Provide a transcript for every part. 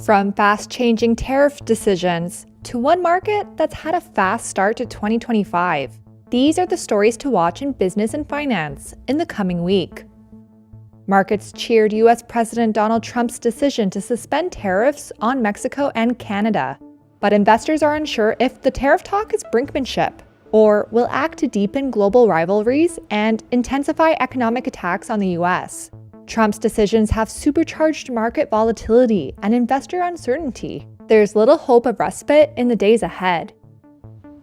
From fast-changing tariff decisions to one market that's had a fast start to 2025, these are the stories to watch in business and finance in the coming week. Markets cheered U.S. President Donald Trump's decision to suspend tariffs on Mexico and Canada, but investors are unsure if the tariff talk is brinkmanship or will act to deepen global rivalries and intensify economic attacks on the U.S. Trump's decisions have supercharged market volatility and investor uncertainty. There's little hope of respite in the days ahead.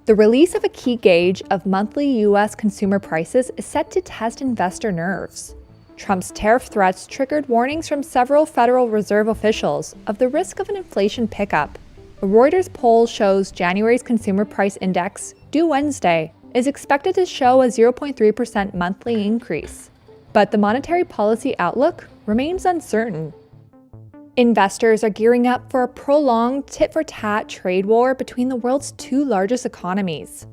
The release of a key gauge of monthly U.S. consumer prices is set to test investor nerves. Trump's tariff threats triggered warnings from several Federal Reserve officials of the risk of an inflation pickup. A Reuters poll shows January's consumer price index, due Wednesday, is expected to show a 0.3% monthly increase. But the monetary policy outlook remains uncertain. Investors are gearing up for a prolonged tit-for-tat trade war between the world's two largest economies.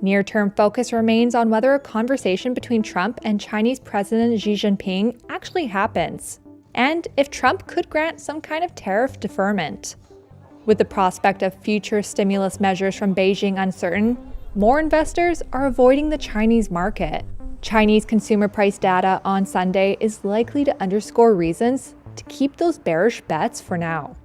Near-term focus remains on whether a conversation between Trump and Chinese President Xi Jinping actually happens, and if Trump could grant some kind of tariff deferment. With the prospect of future stimulus measures from Beijing uncertain, more investors are avoiding the Chinese market. Chinese consumer price data on Sunday is likely to underscore reasons to keep those bearish bets for now.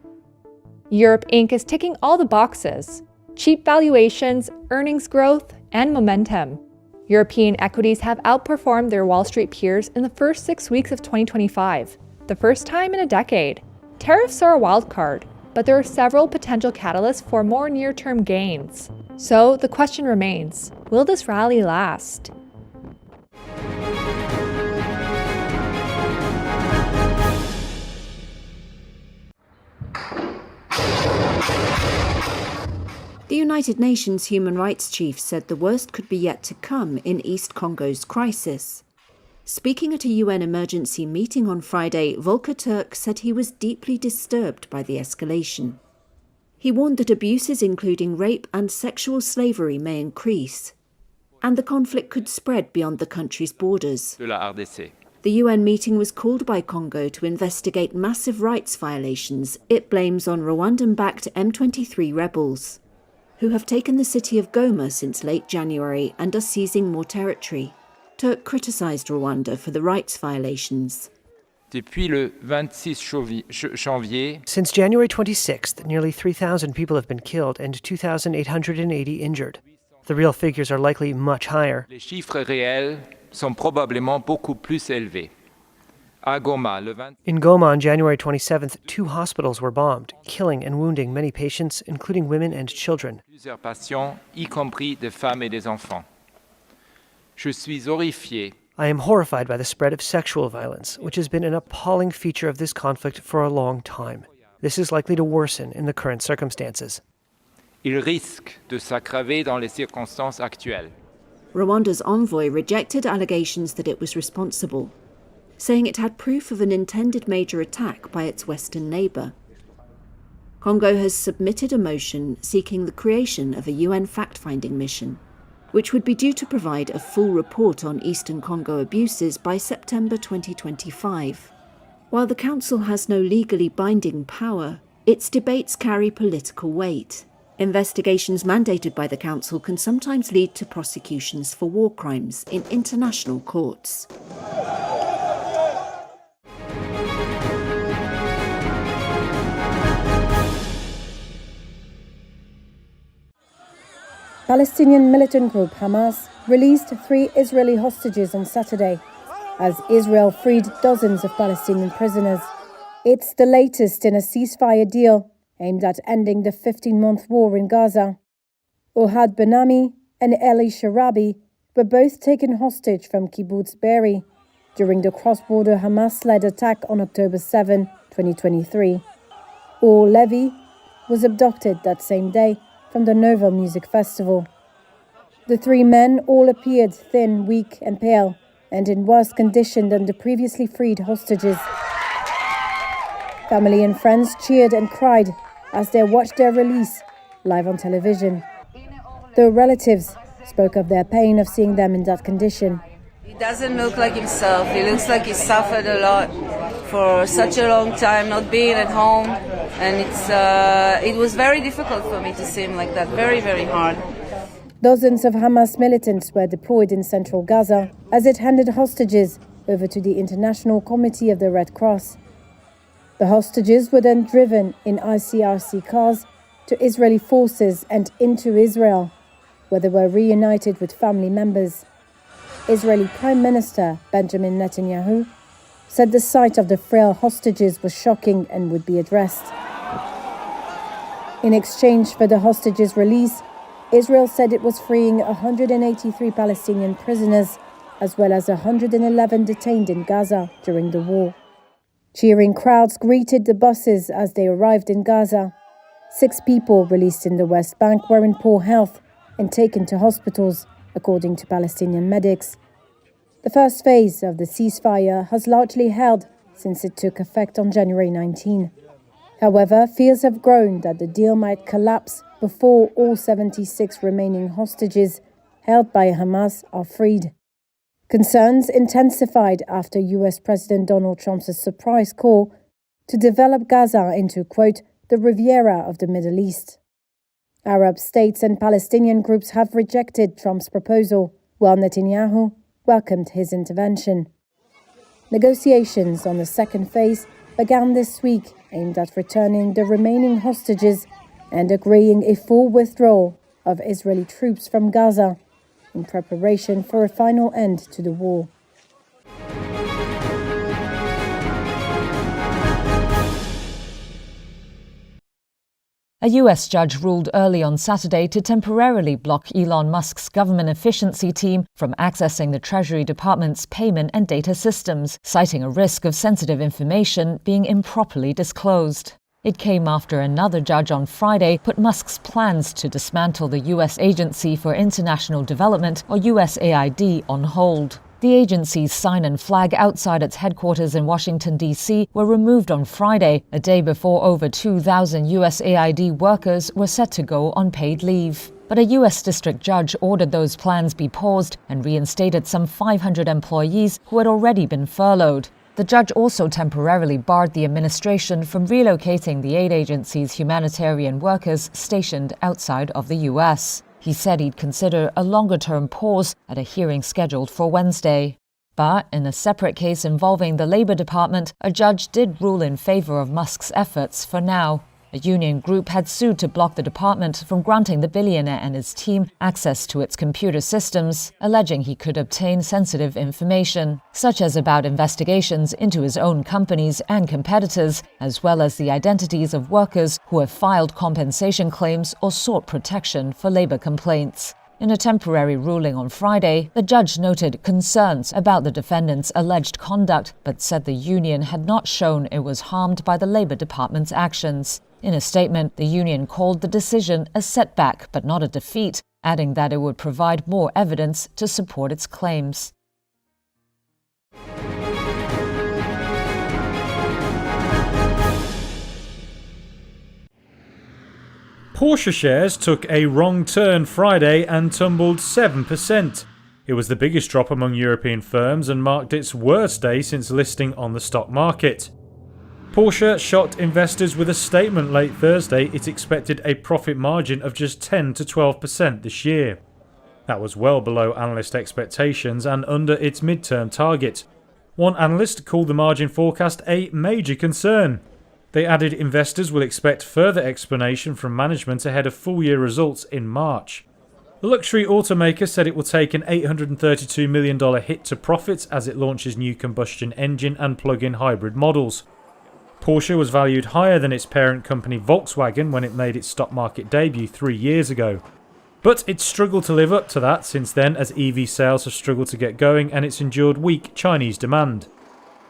Europe Inc. is ticking all the boxes: cheap valuations, earnings growth, and momentum. European equities have outperformed their Wall Street peers in the first 6 weeks of 2025, the first time in a decade. Tariffs are a wild card, but there are several potential catalysts for more near-term gains. So the question remains, will this rally last? The United Nations Human Rights Chief said the worst could be yet to come in East Congo's crisis. Speaking at a UN emergency meeting on Friday, Volker Turk said he was deeply disturbed by the escalation. He warned that abuses including rape and sexual slavery may increase, and the conflict could spread beyond the country's borders. The UN meeting was called by Congo to investigate massive rights violations it blames on Rwandan-backed M23 rebels, who have taken the city of Goma since late January and are seizing more territory. Turk criticised Rwanda for the rights violations. Since January 26th, nearly 3,000 people have been killed and 2,880 injured. The real figures are likely much higher. Les chiffres réels sont probablement beaucoup plus élevés. In Goma on January 27th, 2 hospitals were bombed, killing and wounding many patients, including women and children. Plusieurs patients, y compris des femmes et des enfants. Je suis horrifié. I am horrified by the spread of sexual violence, which has been an appalling feature of this conflict for a long time. This is likely to worsen in the current circumstances. Il risque de s'aggraver dans les circonstances actuelles. Rwanda's envoy rejected allegations that it was responsible, saying it had proof of an intended major attack by its western neighbour. Congo has submitted a motion seeking the creation of a UN fact-finding mission, which would be due to provide a full report on Eastern Congo abuses by September 2025. While the Council has no legally binding power, its debates carry political weight. Investigations mandated by the Council can sometimes lead to prosecutions for war crimes in international courts. Palestinian militant group Hamas released 3 Israeli hostages on Saturday, as Israel freed dozens of Palestinian prisoners. It's the latest in a ceasefire deal aimed at ending the 15-month war in Gaza. Ohad Benami and Eli Sharabi were both taken hostage from Kibbutz Be'eri during the cross-border Hamas-led attack on October 7, 2023. Or Levi was abducted that same day from the Nova Music Festival. The 3 men all appeared thin, weak and pale, and in worse condition than the previously freed hostages. Family and friends cheered and cried as they watched their release live on television. Though relatives spoke of their pain of seeing them in that condition. He doesn't look like himself. He looks like he suffered a lot for such a long time, not being at home. And it was very difficult for me to see him like that. Very, very hard. Dozens of Hamas militants were deployed in central Gaza as it handed hostages over to the International Committee of the Red Cross. The hostages were then driven in ICRC cars to Israeli forces and into Israel, where they were reunited with family members. Israeli Prime Minister Benjamin Netanyahu said the sight of the frail hostages was shocking and would be addressed. In exchange for the hostages' release, Israel said it was freeing 183 Palestinian prisoners, as well as 111 detained in Gaza during the war. Cheering crowds greeted the buses as they arrived in Gaza. 6 people released in the West Bank were in poor health and taken to hospitals, according to Palestinian medics. The first phase of the ceasefire has largely held since it took effect on January 19. However, fears have grown that the deal might collapse before all 76 remaining hostages held by Hamas are freed. Concerns intensified after US President Donald Trump's surprise call to develop Gaza into, quote, the Riviera of the Middle East. Arab states and Palestinian groups have rejected Trump's proposal, while Netanyahu welcomed his intervention. Negotiations on the second phase began this week, aimed at returning the remaining hostages and agreeing a full withdrawal of Israeli troops from Gaza in preparation for a final end to the war. A US judge ruled early on Saturday to temporarily block Elon Musk's government efficiency team from accessing the Treasury Department's payment and data systems, citing a risk of sensitive information being improperly disclosed. It came after another judge on Friday put Musk's plans to dismantle the US Agency for International Development, or USAID, on hold. The agency's sign and flag outside its headquarters in Washington, D.C. were removed on Friday, a day before over 2,000 USAID workers were set to go on paid leave. But a U.S. district judge ordered those plans be paused and reinstated some 500 employees who had already been furloughed. The judge also temporarily barred the administration from relocating the aid agency's humanitarian workers stationed outside of the U.S. He said he'd consider a longer-term pause at a hearing scheduled for Wednesday. But in a separate case involving the Labor Department, a judge did rule in favor of Musk's efforts for now. A union group had sued to block the department from granting the billionaire and his team access to its computer systems, alleging he could obtain sensitive information, such as about investigations into his own companies and competitors, as well as the identities of workers who have filed compensation claims or sought protection for labor complaints. In a temporary ruling on Friday, the judge noted concerns about the defendants' alleged conduct, but said the union had not shown it was harmed by the Labor Department's actions. In a statement, the union called the decision a setback but not a defeat, adding that it would provide more evidence to support its claims. Porsche shares took a wrong turn Friday and tumbled 7%. It was the biggest drop among European firms and marked its worst day since listing on the stock market. Porsche shocked investors with a statement late Thursday it expected a profit margin of just 10 to 12% this year. That was well below analyst expectations and under its midterm target. One analyst called the margin forecast a major concern. They added investors will expect further explanation from management ahead of full-year results in March. The luxury automaker said it will take an $832 million hit to profits as it launches new combustion engine and plug-in hybrid models. Porsche was valued higher than its parent company Volkswagen when it made its stock market debut 3 years ago. But it's struggled to live up to that since then, as EV sales have struggled to get going and it's endured weak Chinese demand.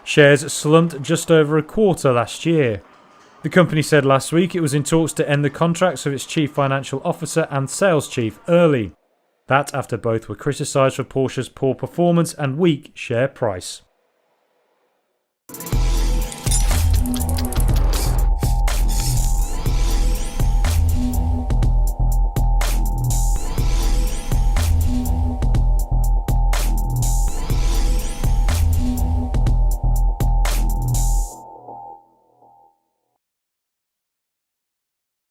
Shares slumped just over a quarter last year. The company said last week it was in talks to end the contracts of its chief financial officer and sales chief early. That after both were criticised for Porsche's poor performance and weak share price.